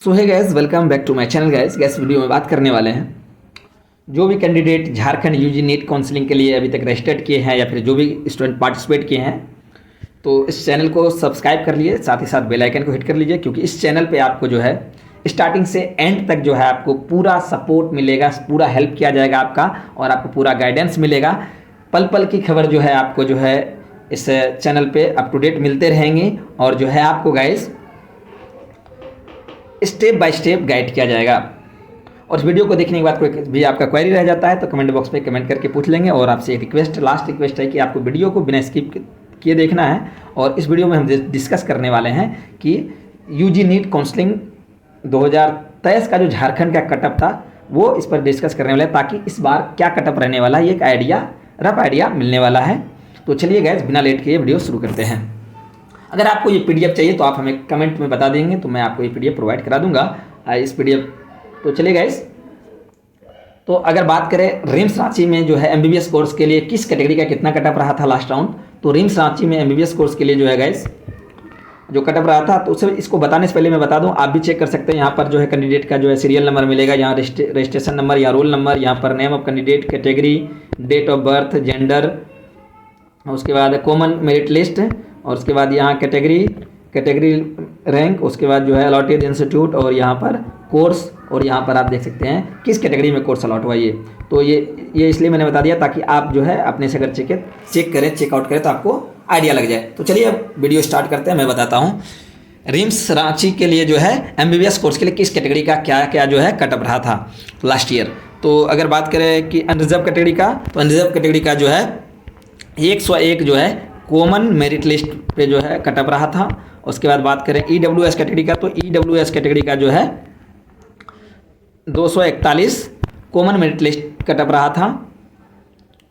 So hi guys, welcome back to my channel. Guys video में बात करने वाले हैं जो भी candidate Jharkhand UG NEET counselling के लिए अभी तक रजिस्टर्ड किए हैं या फिर जो भी स्टूडेंट पार्टिसिपेट किए हैं तो इस चैनल को सब्सक्राइब कर लिए, साथ ही साथ बेल आइकन को हिट कर लीजिए, क्योंकि इस चैनल पे आपको जो है स्टार्टिंग से एंड तक जो है आपको पूरा सपोर्ट मिलेगा, पूरा हेल्प किया जाएगा आपका और आपको पूरा गाइडेंस मिलेगा। पल पल की खबर जो है आपको जो है इस चैनल पे अप टू डेट मिलते रहेंगे और जो है आपको guys step by step guide किया जाएगा। और इस वीडियो को देखने के बाद कोई भी आपका क्वेरी रह जाता है तो कमेंट बॉक्स में कमेंट करके पूछ लेंगे। और आपसे एक रिक्वेस्ट, लास्ट रिक्वेस्ट है कि आपको वीडियो को बिना स्किप किए देखना है। और इस वीडियो में हम डिस्कस करने वाले हैं कि यूजी नीट काउंसलिंग 2023 का जो झारखंड का कटअप था वो इस पर डिस्कस करने वाले हैं, ताकि इस बार क्या कटअप रहने वाला है ये एक आइडिया, रफ आइडिया मिलने वाला है। तो चलिए गाइस, बिना लेट किए वीडियो शुरू करते हैं। अगर आपको ये पीडीएफ चाहिए तो आप हमें कमेंट में बता देंगे तो मैं आपको ये पीडीएफ प्रोवाइड करा दूंगा इस पीडीएफ। तो चलिए गाइस, तो अगर बात करें रिम्स रांची में जो है एमबीबीएस कोर्स के लिए किस कैटेगरी का कितना कटअप रहा था लास्ट राउंड, तो रिम्स रांची में एमबीबीएस कोर्स के लिए जो है गाइस जो कटअप रहा था, तो उसे इसको बताने से पहले मैं बता दूं, आप भी चेक कर सकते हैं। यहाँ पर जो है कैंडिडेट का जो है सीरियल नंबर मिलेगा, यहाँ रजिस्ट्रेशन नंबर या रोल नंबर, यहाँ पर name of candidate, category, date of birth, gender, उसके बाद कॉमन मेरिट लिस्ट, और उसके बाद यहाँ कैटेगरी रैंक, उसके बाद जो है अलॉटेड इंस्टीट्यूट और यहाँ पर कोर्स, और यहाँ पर आप देख सकते हैं किस कैटेगरी में कोर्स अलॉट हुआ ये। तो ये इसलिए मैंने बता दिया ताकि आप जो है अपने से अगर चेकआउट करें तो आपको आइडिया लग जाए। तो चलिए अब वीडियो स्टार्ट करते हैं। मैं बताता हूँ रिम्स रांची के लिए जो है एमबीबीएस कोर्स के लिए किस कैटेगरी का क्या क्या जो है कटअप रहा था लास्ट ईयर। तो अगर बात करें कि अनरिजर्व कैटेगरी का, तो अनरिजर्व कैटेगरी का जो है 101 जो है कॉमन मेरिट लिस्ट पे जो है कटअप रहा था। उसके बाद बात करें ईडब्ल्यूएस कैटेगरी का, तो ईडब्ल्यूएस कैटेगरी का जो है 241 कॉमन मेरिट लिस्ट कटअप रहा था।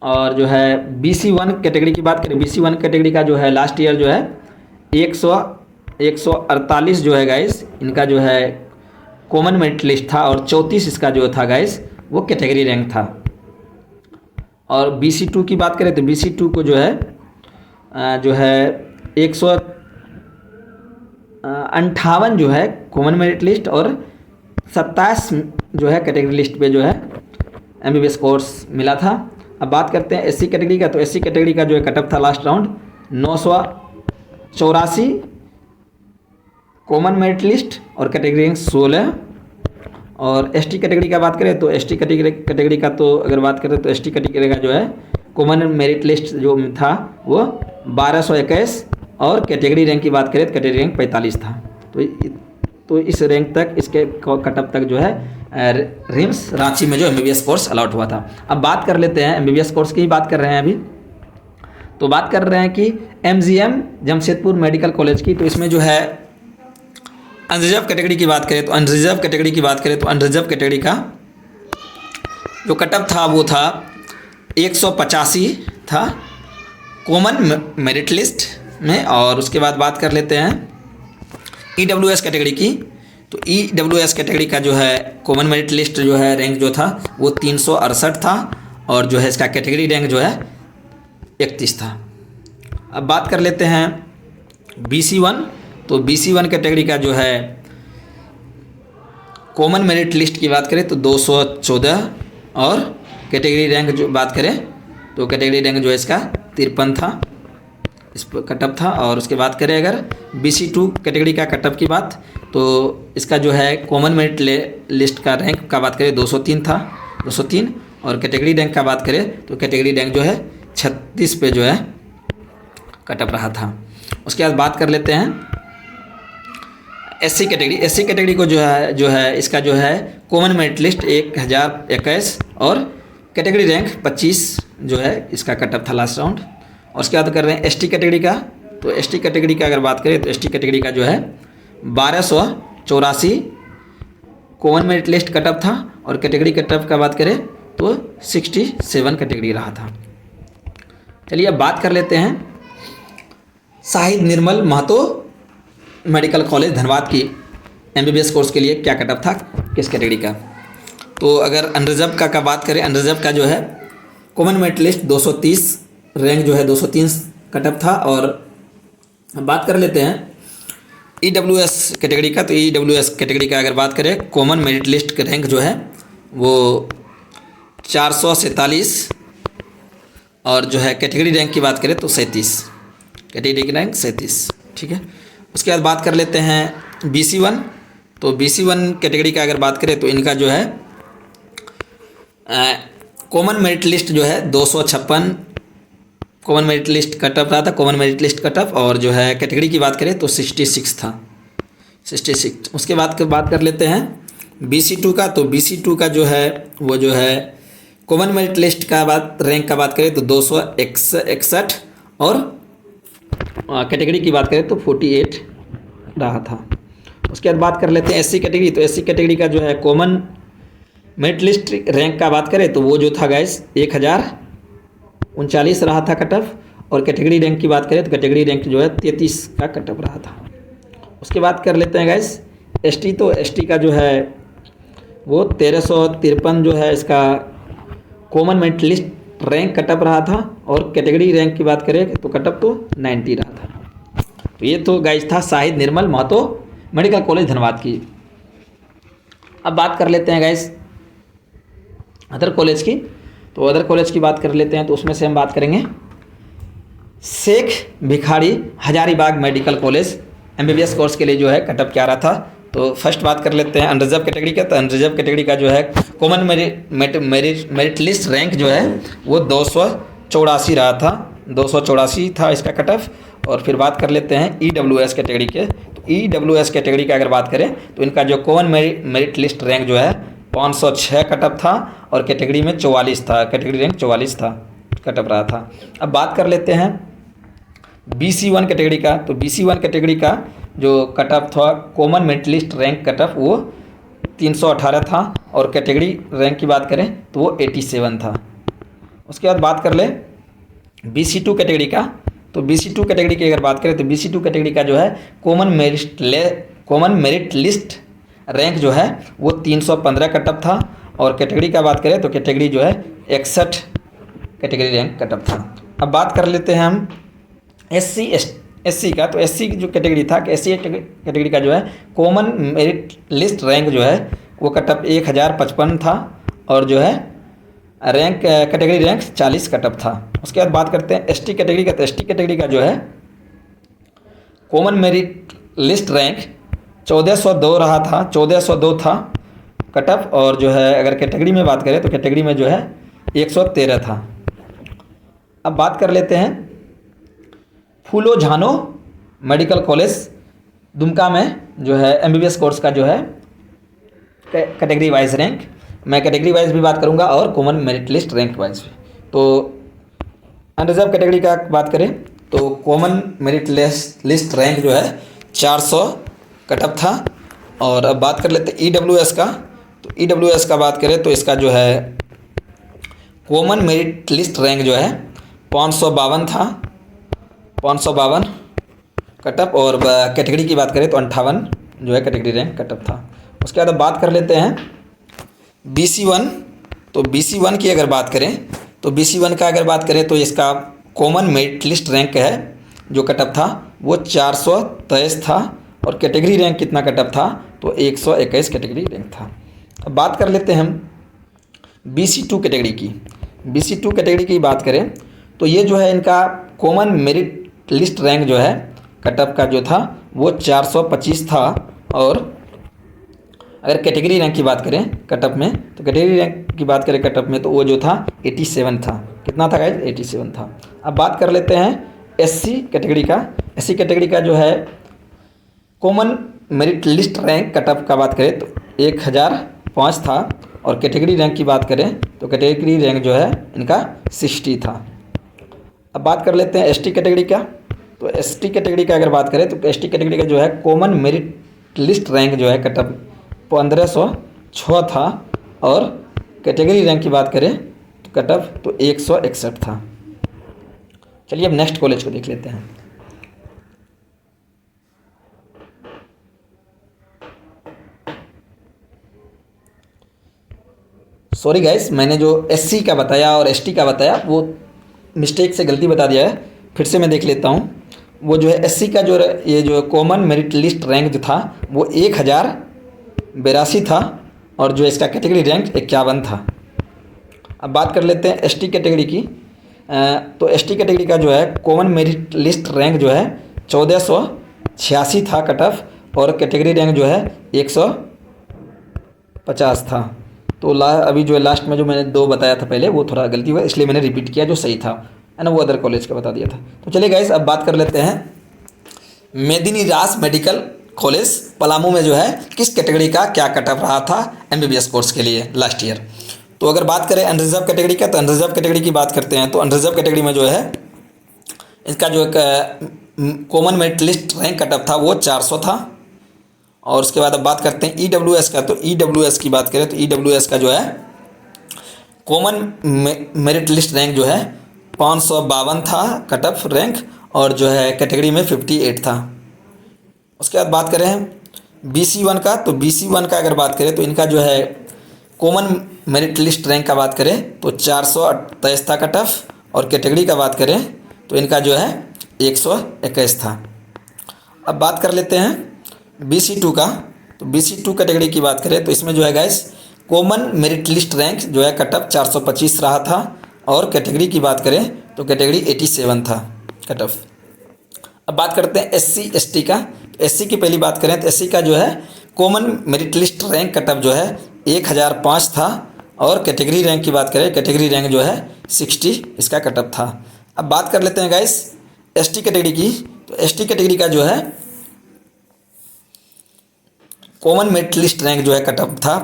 और जो है BC1 कैटेगरी की बात करें, BC1 कैटेगरी का जो है लास्ट ईयर जो है 148 जो है गाइस इनका जो है कॉमन मेरिट लिस्ट था, और 34 इसका जो था गाइस वो कैटेगरी रैंक था। और BC2 की बात करें तो BC2 को जो है 158 जो है कॉमन मेरिट लिस्ट और 27 जो है कैटेगरी लिस्ट पे जो है एमबीबीएस कोर्स मिला था। अब बात करते हैं SC कैटेगरी का, तो SC कैटेगरी का जो है कटअप था last round 984 common merit list और कैटेगरी रैंक 16। और ST कैटेगरी का बात करें तो ST कैटेगरी का तो अगर बात करें तो ST कैटेगरी का जो है कॉमन मेरिट लिस्ट जो था वो 1221 और कैटेगरी रैंक की बात करें तो कैटेगरी रैंक 45 था। तो इस रैंक तक, इसके कटअप तक जो है रिम्स रांची में जो एमबीबीएस कोर्स अलॉट हुआ था। अब बात कर लेते हैं एमबीबीएस कोर्स की ही बात कर रहे हैं अभी। तो बात कर रहे हैं कि MGM जमशेदपुर मेडिकल कॉलेज की, तो इसमें जो है अनरिजर्व कैटेगरी की बात करें तो अनरिजर्व कैटेगरी का जो कटअप था वो था 185 था कॉमन मेरिट लिस्ट में। और उसके बाद बात कर लेते हैं ईडब्ल्यूएस कैटेगरी की, तो ईडब्ल्यूएस कैटेगरी का जो है कॉमन मेरिट लिस्ट जो है रैंक जो था वो 368 था, और जो है इसका कैटेगरी रैंक जो है 31 था। अब बात कर लेते हैं BC1, तो BC1 कैटेगरी का जो है कॉमन मेरिट लिस्ट की बात करें तो 214, और कैटेगरी रैंक जो बात करें तो कैटेगरी रैंक जो है इसका 53 था, इस पर कटअप था। और उसके बाद करें अगर BC2 कैटेगरी का कटअप की बात, तो इसका जो है कॉमन मेरिट लिस्ट का रैंक का बात करें 203 था, 203। और कैटेगरी रैंक का बात करें तो कैटेगरी रैंक जो है 36 पे जो है कटअप रहा था। उसके बाद बात कर लेते हैं SC कैटेगरी को जो है इसका जो है कॉमन मेरिट लिस्ट 1021 और कैटेगरी रैंक 25 जो है इसका कटअप था लास्ट राउंड। और उसके बाद कर रहे हैं ST कैटेगरी का, तो ST कैटेगरी का अगर बात करें तो ST कैटेगरी का जो है 1284 कॉमन मेरिट लिस्ट कटअप था, और कैटेगरी कटअप का बात करें तो 67 कैटेगरी रहा था। चलिए अब बात कर लेते हैं शाहिद निर्मल महतो मेडिकल कॉलेज धनबाद की एमबीबीएस कोर्स के लिए क्या कटअप था किस कैटेगरी का। तो अगर अनरिजर्व का बात करें, अनरिजर्व का जो है कॉमन मेरिट लिस्ट 230 रैंक जो है 203 कटअप था। और बात कर लेते हैं EWS कैटेगरी का, तो EWS कैटेगरी का अगर बात करें, कॉमन मेरिट लिस्ट का रैंक जो है वो 447, और जो है कैटेगरी रैंक की बात करें तो 37, कैटेगरी रैंक 37, ठीक है। उसके बाद बात कर लेते हैं BC1। तो BC1 कैटेगरी का अगर बात करें तो इनका जो है कॉमन मेरिट लिस्ट जो है 256 common merit list cut off रहा था, common merit list cut off, और जो है कैटेगरी की बात करें तो 66 था, 66। उसके बाद बात कर लेते हैं BC2 का। तो BC2 का जो है वो जो है कॉमन मेरिट लिस्ट का रैंक का बात करें तो 261, और कैटेगरी की बात करें तो 48 रहा था। उसके बाद बात कर लेते हैं SC कैटेगरी। तो SC कैटेगरी का जो है कॉमन मेरिट लिस्ट रैंक का बात करें तो वो जो था गाइस 1039 रहा था कट ऑफ, और कैटेगरी रैंक की बात करें तो कैटेगरी रैंक जो है 33 का कट ऑफ रहा था। उसके बाद कर लेते हैं गाइस ST। तो ST का जो है वो 1353 जो है इसका common merit list rank cut off रहा था, और कैटेगरी रैंक की बात करें तो कट ऑफ तो 90 रहा था। तो ये तो गाइस था शाहिद निर्मल महतो मेडिकल कॉलेज धनबाद की। अब बात कर लेते हैं गाइस अदर कॉलेज की। तो अदर कॉलेज की बात कर लेते हैं, तो उसमें से हम बात करेंगे Sheikh Bhikhari Hazaribagh medical college MBBS course के लिए जो है कट ऑफ क्या रहा था। तो फर्स्ट बात कर लेते हैं अनरिजर्व कैटेगरी का। तो अनरिजर्व कैटेगरी का जो है कॉमन मेरिट लिस्ट रैंक जो है वो 284 रहा था, 284 था इसका कट ऑफ। और फिर बात कर लेते हैं EWS कैटेगरी के। तो EWS कैटेगरी का अगर बात करें तो इनका जो कॉमन मेरिट लिस्ट रैंक जो है 506 कट ऑफ था, और कैटेगरी में 44 था, कैटेगरी रैंक 44 था, कट ऑफ रहा था। अब बात कर लेते हैं BC1 कैटेगरी का। तो BC1 कैटेगरी का जो कट ऑफ था common merit list rank cut off वो 318 था, और कैटेगरी रैंक की बात करें तो वो 87 था। उसके बाद बात कर ले BC2 कैटेगरी का। तो BC2 कैटेगरी की अगर बात करें तो BC2 कैटेगरी का जो है कॉमन मेरिट लिस्ट रैंक जो है वो 315 कट ऑफ था, और कैटेगरी का बात करें तो कैटेगरी जो है 61 कैटेगरी रैंक कट ऑफ था। अब बात कर लेते हैं हम SC का। तो SC जो कैटेगरी था कि SC कैटेगरी का जो है कॉमन मेरिट लिस्ट रैंक जो है वो कट ऑफ 1055 था, और जो है rank category rank 40 cut off था। उसके बाद बात करते हैं ST कैटेगरी का। तो ST कैटेगरी का जो है कॉमन मेरिट लिस्ट रैंक 1402 रहा था, 1402 था कट ऑफ, और जो है अगर कैटेगरी में बात करें तो कैटेगरी में जो है 113 था। अब बात कर लेते हैं फूलो झानो मेडिकल कॉलेज दुमका में जो है MBBS कोर्स का जो है कैटेगरी वाइज रैंक, मैं कैटेगरी वाइज भी बात करूंगा और common merit list rank wise भी। तो अनरिजर्व कैटेगरी का बात करें तो कॉमन मेरिट लिस्ट रैंक जो है 400 कट ऑफ था। और अब बात कर लेते हैं EWS का। तो EWS का बात करें तो इसका जो है कॉमन मेरिट लिस्ट रैंक जो है 552 था, 552 कट ऑफ, और कैटेगरी की बात करें तो 58 जो है कैटेगरी रैंक कट ऑफ था। उसके बाद अब बात कर लेते हैं BC1। तो BC1 की अगर बात करें तो BC1 का अगर बात करें तो इसका कॉमन मेरिट लिस्ट रैंक है जो कट ऑफ था वो 423 था, और कैटेगरी रैंक कितना कट ऑफ था तो 121 कैटेगरी रैंक था। अब बात कर लेते हैं हम BC2 कैटेगरी की। BC2 कैटेगरी की बात करें तो ये जो है इनका कॉमन मेरिट लिस्ट रैंक जो है कट ऑफ का जो था वो 425 था, और अगर कैटेगरी रैंक की बात करें कट ऑफ में तो कैटेगरी रैंक की बात करें कट ऑफ में तो वो जो था 87 था। कितना था गाइस? 87 था। अब बात कर लेते हैं SC कैटेगरी का। SC कैटेगरी का जो है common merit list rank cut off का बात करें तो 1005 था, और कैटेगरी रैंक की बात करें तो कैटेगरी रैंक जो है इनका 60 था। अब बात कर लेते हैं ST कैटेगरी का। तो ST कैटेगरी का अगर बात करें तो ST कैटेगरी का जो है कॉमन मेरिट लिस्ट रैंक जो है कट ऑफ 1506 था, और कैटेगरी रैंक की बात करें तो कट ऑफ तो 161 था। चलिए अब नेक्स्ट कॉलेज को देख लेते हैं। सॉरी गाइस, मैंने जो SC का बताया और ST का बताया वो मिस्टेक से गलती बता दिया है, फिर से मैं देख लेता हूँ। वो जो है एससी का जो ये जो कॉमन मेरिट लिस्ट रैंक जो था वो 1082 था और जो इसका कैटेगरी रैंक 51 था। अब बात कर लेते हैं एसटी कैटेगरी की। तो एसटी कैटेगरी का जो है कॉमन मेरिट लिस्ट रैंक जो है 1486 था कट ऑफ, और कैटेगरी रैंक जो है 150 था। तो अभी जो है लास्ट में जो मैंने 2 बताया था पहले वो थोड़ा गलती हुआ, इसलिए मैंने रिपीट किया जो सही था, है ना, वो अदर कॉलेज का बता दिया था। तो चलिए गाइस अब बात कर लेते हैं मेदिनीराज मेडिकल कॉलेज पलामू में जो है किस कैटेगरी का क्या कट ऑफ रहा था एमबीबीएस कोर्स के लिए लास्ट ईयर। तो अगर बात करें अनरिजर्व कैटेगरी का, तो अनरिजर्व कैटेगरी की बात करते हैं। तो अनरिजर्व कैटेगरी में जो है इसका जो एक common merit list rank cut off था वो 400 था। और उसके बाद अब बात करते हैं ईडब्ल्यूएस का। तो ईडब्ल्यूएस की बात करें तो ईडब्ल्यूएस का जो है कॉमन मेरिट लिस्ट रैंक जो है 552 था कट ऑफ रैंक, और जो है कैटेगरी में 58 था। उसके बाद बात करें BC1 का। तो BC1 का अगर बात करें तो इनका जो है कॉमन मेरिट लिस्ट रैंक का बात करें तो 428 था कट ऑफ, और कैटेगरी का बात करें तो इनका जो है 121 था। अब बात कर लेते हैं BC2 का। तो BC2 कैटेगरी की बात करें तो इसमें जो है guys common merit list rank जो है कट ऑफ 425 रहा था, और कैटेगरी की बात करें तो कैटेगरी 87 था कट ऑफ। अब बात करते हैं SC ST का। तो SC की पहली बात करें तो SC का जो है common merit list rank cut off जो है 1005 था, और कैटेगरी रैंक की बात करें कैटेगरी रैंक जो है 60 इसका कट ऑफ था। अब बात कर लेते हैं गाइस ST कैटेगरी की। तो ST कैटेगरी का जो है कॉमन मेरिट लिस्ट रैंक जो है कट ऑफ था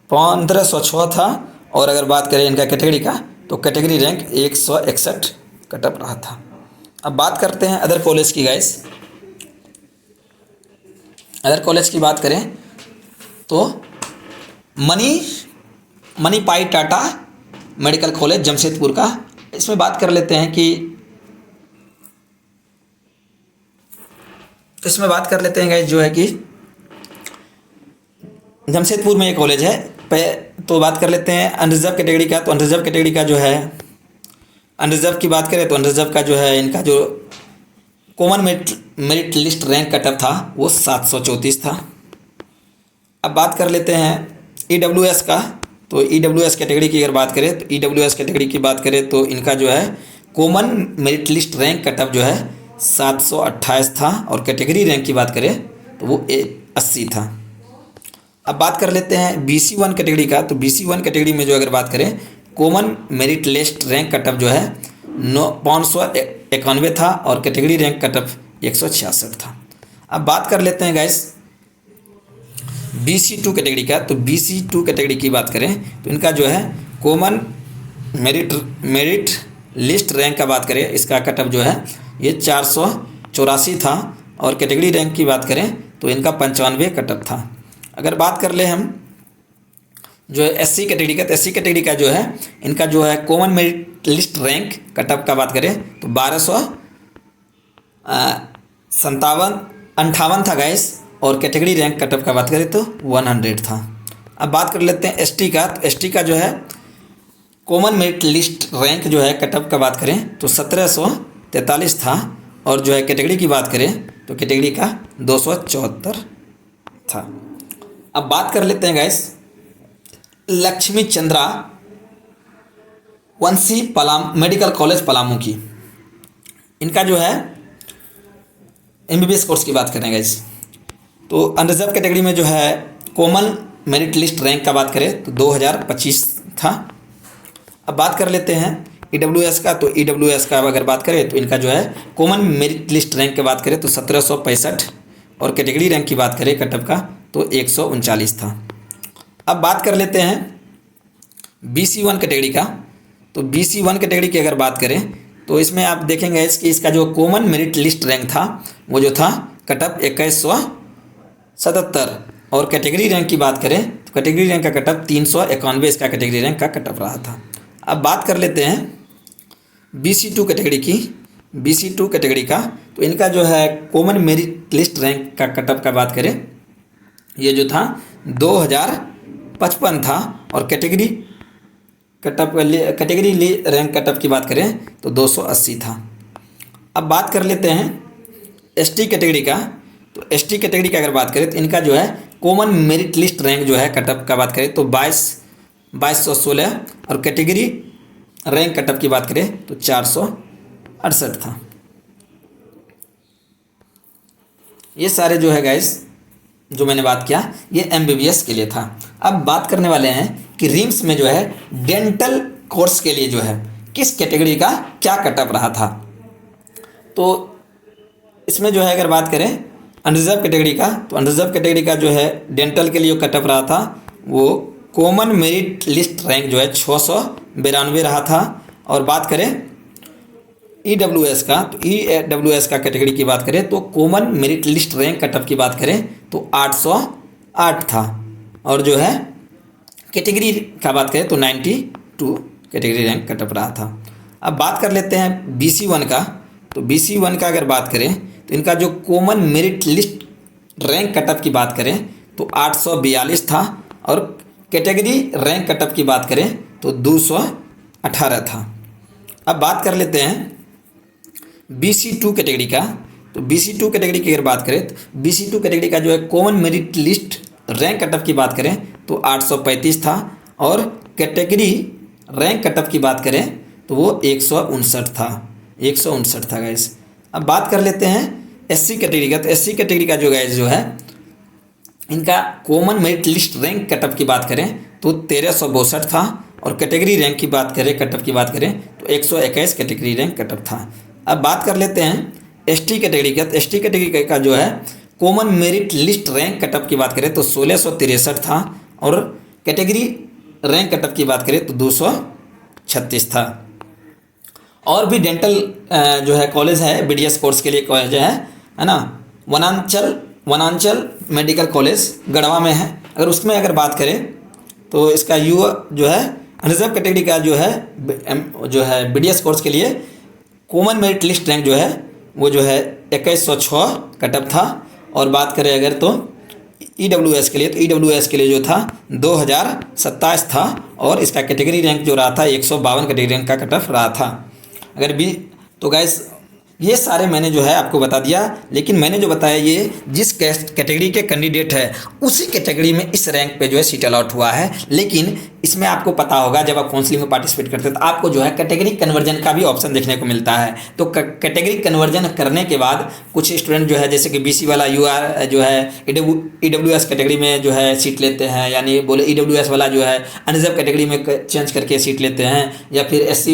1506 था, और अगर बात करें इनका कैटेगरी का तो कैटेगरी रैंक 161 कट ऑफ रहा था। अब बात करते हैं अदर कॉलेज की गाइस। अदर कॉलेज की बात करें तो मणिपाई टाटा मेडिकल कॉलेज जमशेदपुर का। इसमें बात कर लेते हैं गाइस जो है कि जमशेदपुर में एक कॉलेज है। तो बात कर लेते हैं अनरिजर्व कैटेगरी का। तो अनरिजर्व कैटेगरी का जो है अनरिजर्व की बात करें तो अनरिजर्व का जो है इनका जो common merit list rank cut off था वो 734 था। अब बात कर लेते हैं EWS का। तो EWS कैटेगरी की अगर बात करें तो EWS कैटेगरी की बात करें तो इनका जो है common merit list rank cut off जो है 728 था, और कैटेगरी रैंक की बात करें तो वो 80 था। अब बात कर लेते हैं BC1 कैटेगरी का। तो BC1 कैटेगरी में जो अगर बात करें common merit list rank cut off जो है 591 था, और कैटेगरी रैंक कट ऑफ 166 था। अब बात कर लेते हैं गाइस BC2 कैटेगरी का। तो BC2 कैटेगरी की बात करें तो इनका जो है कॉमन मेरिट लिस्ट रैंक का बात करें इसका कट ऑफ जो है ये 484 था, और कैटेगरी रैंक की बात करें तो इनका 95 कट ऑफ था। अगर बात कर ले हम जो है SC कैटेगरी का। तो SC कैटेगरी का जो है इनका जो है common merit list rank cut off का बात करें तो 1258 था गाइस, और कैटेगरी रैंक कट ऑफ का बात करें तो 100 था। अब बात कर लेते हैं ST का। तो ST का जो है कॉमन मेरिट लिस्ट रैंक जो है कट ऑफ का बात करें तो 1743 था, और जो है कैटेगरी की बात करें तो कैटेगरी का 274 था। अब बात कर लेते हैं गाइस लक्ष्मी चंद्रा वंशी मेडिकल कॉलेज पलामू की। इनका जो है MBBS कोर्स की बात करें गाइस। तो अनरिजर्व कैटेगरी में जो है कॉमन मेरिट लिस्ट रैंक का बात करें तो 2025 था। अब बात कर लेते हैं EWS का। तो EWS का अगर बात करें तो इनका जो है कॉमन मेरिट लिस्ट रैंक की बात करें तो 1765, और कैटेगरी रैंक की बात करें कट ऑफ का तो 139 था। अब बात कर लेते हैं BC1 कैटेगरी का। तो BC1 कैटेगरी की अगर बात करें तो इसमें आप देखेंगे कि इसका जो कॉमन मेरिट लिस्ट रैंक था वो जो था कट ऑफ 2177, और कैटेगरी रैंक की बात करें तो कैटेगरी रैंक का कट ऑफ 391 इसका कैटेगरी रैंक का कट ऑफ रहा था। अब बात कर लेते हैं BC2 कैटेगरी की। BC2 कैटेगरी का तो इनका जो है कॉमन मेरिट लिस्ट रैंक का कट ऑफ का बात करें ये जो था 2055 था, और कैटेगरी रैंक कट ऑफ की बात करें तो 280 था। अब बात कर लेते हैं एसटी कैटेगरी का, तो एसटी कैटेगरी की अगर बात करें तो इनका जो है कॉमन मेरिट लिस्ट रैंक जो है कटअप का बात करें तो 2216 और कैटेगरी रैंक कटअप की बात करें तो 468 था। ये सारे जो है गाइस जो मैंने बात किया ये एमबीबीएस के लिए था। अब बात करने वाले हैं कि रिम्स में जो है डेंटल कोर्स के लिए जो है किस कैटेगरी का क्या कटअप रहा था। तो इसमें जो है अगर बात करें अनरिजर्व कैटेगरी का, तो अनरिजर्व कैटेगरी का जो है डेंटल के लिए कटअप रहा था वो कॉमन मेरिट लिस्ट रैंक जो है 692 रहा था। और बात करें ईडब्ल्यूएस का, तो ईडब्ल्यूएस का कैटेगरी की बात करें तो common merit list rank cutoff की बात करें तो 808 था। और जो है कैटेगरी का बात करें तो 92 कैटेगरी रैंक कटअप रहा था। अब बात कर लेते हैं BC1 का, तो BC1 का अगर बात करें तो इनका जो common merit list rank cutoff की बात करें तो 842 था। और कैटेगरी रैंक कटअप की बात करें तो 218 था। अब बात कर लेते हैं BC2 कैटेगरी का, तो BC2 कैटेगरी की अगर बात करें तो BC2 कैटेगरी का जो है common merit list rank cutoff की बात करें तो 835 था। और कैटेगरी रैंक कटअप की बात करें तो वो 159 था, 159 था गाइस। अब बात कर लेते हैं SC कैटेगरी का, तो SC कैटेगरी का जो गाइस जो है इनका common merit list rank cutoff की बात करें तो 1362 था। और कैटेगरी रैंक की बात करें कटअप की बात करें तो 121 कैटेगरी रैंक कटअप था। अब बात कर लेते हैं ST कैटेगरी का, तो ST कैटेगरी का जो है common merit list rank cutoff की बात करें तो 1663 था। और कैटेगरी रैंक कटअप की बात करें तो 236 था। और भी डेंटल जो है कॉलेज है BDS कोर्स के लिए कॉलेज है ना, वनांचल मेडिकल कॉलेज गढ़वा में है। अगर उसमें अगर बात करें तो इसका जो है रिजर्व कैटेगरी का जो है BDS कोर्स के लिए कॉमन मेरिट लिस्ट रैंक जो है वो जो है 2106 कटअप था। और बात करें अगर तो EWS के लिए, तो EWS के लिए जो था 2027 था। और इसका कैटेगरी रैंक जो रहा था 152 कैटेगरी रैंक का कटअप रहा था। अगर भी तो गाइस ये सारे मैंने जो है आपको बता दिया, लेकिन मैंने जो बताया ये जिस कैटेगरी के कैंडिडेट है उसी कैटेगरी में इस रैंक पे जो है सीट अलॉट हुआ है। लेकिन इसमें आपको पता होगा जब आप काउंसलिंग में पार्टिसिपेट करते हैं तो आपको जो है कैटेगरी कन्वर्जन का भी ऑप्शन देखने को मिलता है। तो कैटेगरी कन्वर्जन करने के बाद कुछ स्टूडेंट जो है जैसे कि BC वाला जो है EWS कैटेगरी में जो है सीट लेते हैं, यानी बोले EWS वाला जो है अनरिजर्व कैटेगरी में चेंज करके सीट लेते हैं, या फिर SC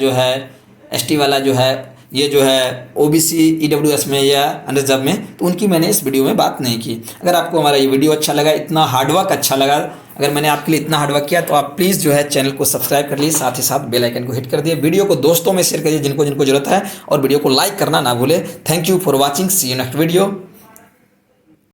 जो है ST वाला जो है ये जो है OBC EWS में या अनरिजर्व में, तो उनकी मैंने इस वीडियो में बात नहीं की। अगर आपको हमारा ये वीडियो अच्छा लगा, इतना हार्डवर्क अच्छा लगा, अगर मैंने आपके लिए इतना हार्डवर्क किया तो आप प्लीज़ जो है चैनल को सब्सक्राइब कर लीजिए, साथ ही साथ बेल आइकन को हिट कर दिए, वीडियो को दोस्तों में शेयर करिए जिनको जिनको जरूरत है, और वीडियो को लाइक करना ना भूले। Thank you for watching, see you next video.